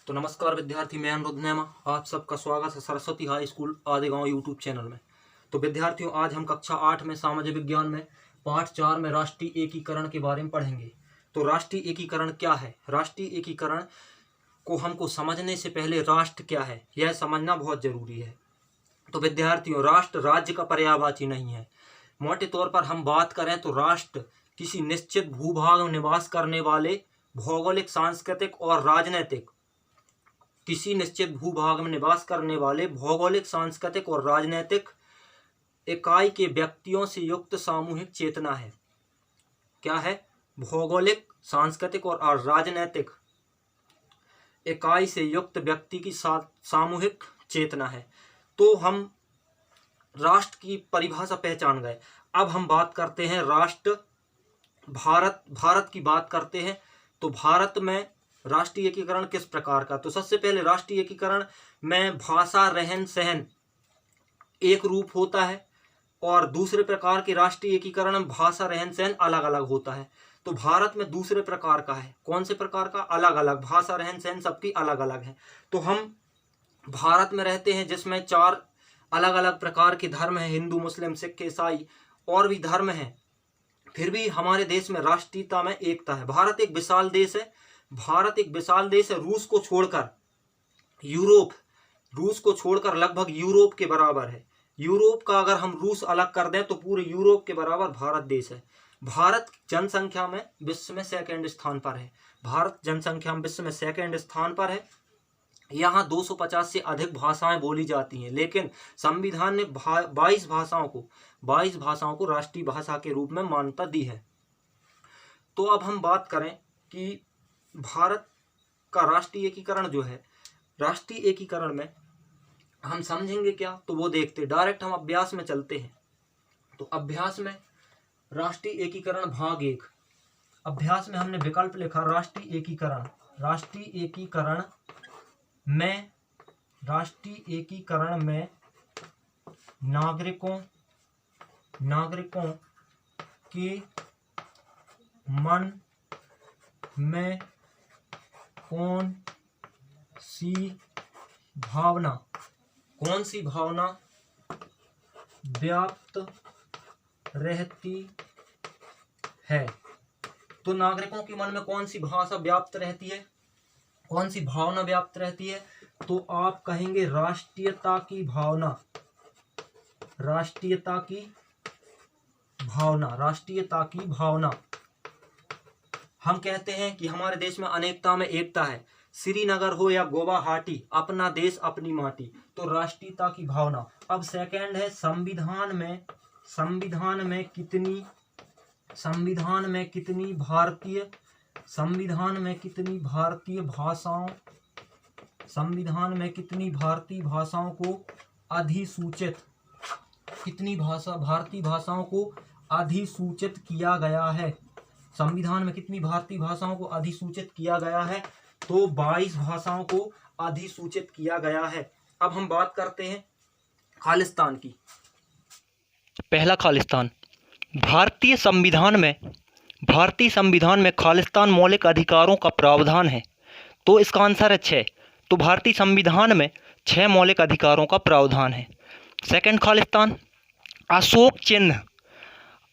तो नमस्कार विद्यार्थी, मैं अनुरुद्ध नेमा आप सबका स्वागत है Saraswati high school Adegaon YouTube channel में। तो विद्यार्थियों, आज हम कक्षा 8 में सामाजिक विज्ञान में पाठ 4 में राष्ट्रीय एकीकरण के बारे में पढ़ेंगे। तो राष्ट्रीय एकीकरण क्या है? राष्ट्रीय एकीकरण को हमको समझने से पहले राष्ट्र क्या है यह समझना बहुत जरूरी है। तो विद्यार्थियों, राष्ट्र राज्य का पर्यायवाची नहीं है। मोटे तौर पर हम बात करें तो राष्ट्र किसी निश्चित भूभाग में निवास करने वाले भौगोलिक, सांस्कृतिक और राजनीतिक और राजनीतिक इकाई के व्यक्तियों से युक्त सामूहिक चेतना है। क्या है? भौगोलिक, सांस्कृतिक और राजनीतिक इकाई से युक्त व्यक्ति की सामूहिक चेतना है। तो हम राष्ट्र की परिभाषा पहचान गए। अब हम बात करते हैं राष्ट्र भारत की बात करते हैं। तो भारत में राष्ट्रीय एकीकरण किस प्रकार का? तो सबसे पहले राष्ट्रीय एकीकरण में भाषा, रहन सहन एक रूप होता है और दूसरे प्रकार के राष्ट्रीय एकीकरण में भाषा, रहन सहन अलग अलग होता है। तो भारत में दूसरे प्रकार का है। कौन से प्रकार का? अलग अलग। भाषा, रहन सहन सबकी अलग अलग है। तो हम भारत में रहते हैं जिसमें 4 अलग अलग प्रकार के धर्म हैं, हिंदू, मुस्लिम, सिख, ईसाई और भी धर्म हैं। फिर भी हमारे देश में राष्ट्रीयता में एकता है। भारत एक विशाल देश है। रूस को छोड़कर लगभग यूरोप के बराबर है। यूरोप का अगर हम रूस अलग कर दें तो पूरे यूरोप के बराबर भारत देश है। भारत जनसंख्या में विश्व में सेकंड स्थान पर है। यहाँ 250 से अधिक भाषाएं बोली जाती हैं, लेकिन संविधान ने 22 भाषाओं को राष्ट्रीय भाषा के रूप में मान्यता दी है। तो अब हम बात करें कि भारत का राष्ट्रीय एकीकरण जो है, राष्ट्रीय एकीकरण में हम समझेंगे क्या, तो वो देखते डायरेक्ट हम अभ्यास में चलते हैं। तो अभ्यास में राष्ट्रीय एकीकरण भाग 1, अभ्यास में हमने विकल्प लिखा राष्ट्रीय एकीकरण में नागरिकों के मन में कौन सी भावना व्याप्त रहती है? तो नागरिकों के मन में कौन सी भाषा व्याप्त रहती है, कौन सी भावना व्याप्त रहती है? तो आप कहेंगे राष्ट्रीयता की भावना। हम कहते हैं कि हमारे देश में अनेकता में एकता है। श्रीनगर हो या गुवाहाटी, अपना देश अपनी माटी। तो राष्ट्रीयता की भावना। अब सेकंड है संविधान में कितनी भारतीय भाषाओं को अधिसूचित किया गया है? संविधान में कितनी भारतीय भाषाओं को अधिसूचित किया गया है? तो 22 भाषाओं को अधिसूचित किया गया है। अब हम बात करते हैं खालिस्तान की। पहला, खालिस्तान। भारतीय संविधान में खालिस्तान मौलिक अधिकारों का प्रावधान है। तो इसका आंसर है 6। तो भारतीय संविधान में 6 मौलिक अधिकारों का प्रावधान है। सेकंड, खालिस्तान।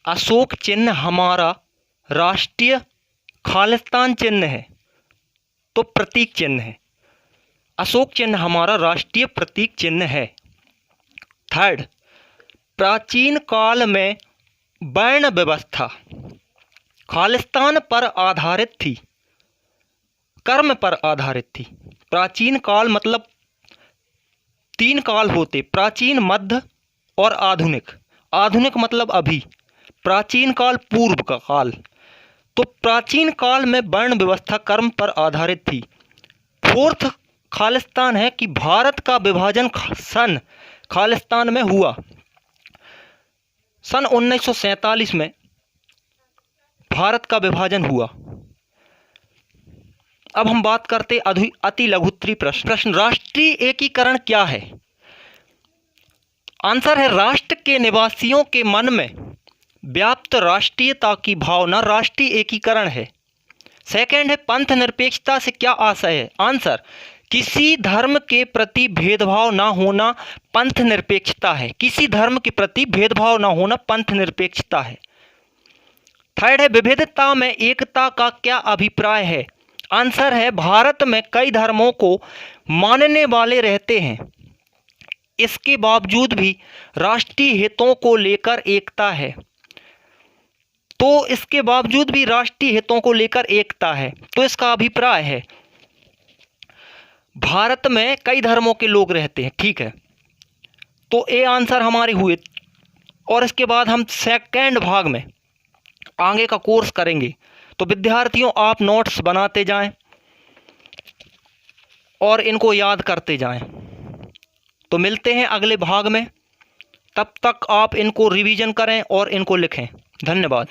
अशोक चिन्ह हमारा राष्ट्रीय खालिस्तान चिन्ह है, तो प्रतीक चिन्ह है। अशोक चिन्ह हमारा राष्ट्रीय प्रतीक चिन्ह है। थर्ड, प्राचीन काल में वर्ण व्यवस्था खालिस्तान पर आधारित थी, कर्म पर आधारित थी। प्राचीन काल मतलब 3 काल होते, प्राचीन, मध्य और आधुनिक। आधुनिक मतलब अभी, प्राचीन काल पूर्व का काल। तो प्राचीन काल में वर्ण व्यवस्था कर्म पर आधारित थी। फोर्थ खालिस्तान है कि भारत का विभाजन सन खालिस्तान में हुआ। सन 1947 में भारत का विभाजन हुआ। अब हम बात करते अति लघुत्तरी प्रश्न। राष्ट्रीय एकीकरण क्या है? आंसर है राष्ट्र के निवासियों के मन में व्याप्त राष्ट्रीयता की भावना राष्ट्रीय एकीकरण है। सेकंड है पंथ निरपेक्षता से क्या आशय है? आंसर किसी धर्म के प्रति भेदभाव ना होना पंथ निरपेक्षता है। किसी धर्म के प्रति भेदभाव ना होना पंथ निरपेक्षता है। थर्ड है, विविधता में एकता का क्या अभिप्राय है? आंसर है, भारत में कई धर्मों को मानने वाले रहते हैं, इसके बावजूद भी राष्ट्रीय हितों को लेकर एकता है। तो इसके बावजूद भी राष्ट्रीय हितों को लेकर एकता है, तो इसका अभिप्राय है भारत में कई धर्मों के लोग रहते हैं। ठीक है, तो ये आंसर हमारे हुए। और इसके बाद हम सेकंड भाग में आगे का कोर्स करेंगे। तो विद्यार्थियों, आप नोट्स बनाते जाएं और इनको याद करते जाएं। तो मिलते हैं अगले भाग में, तब तक आप इनको रिवीजन करें और इनको लिखें। धन्यवाद।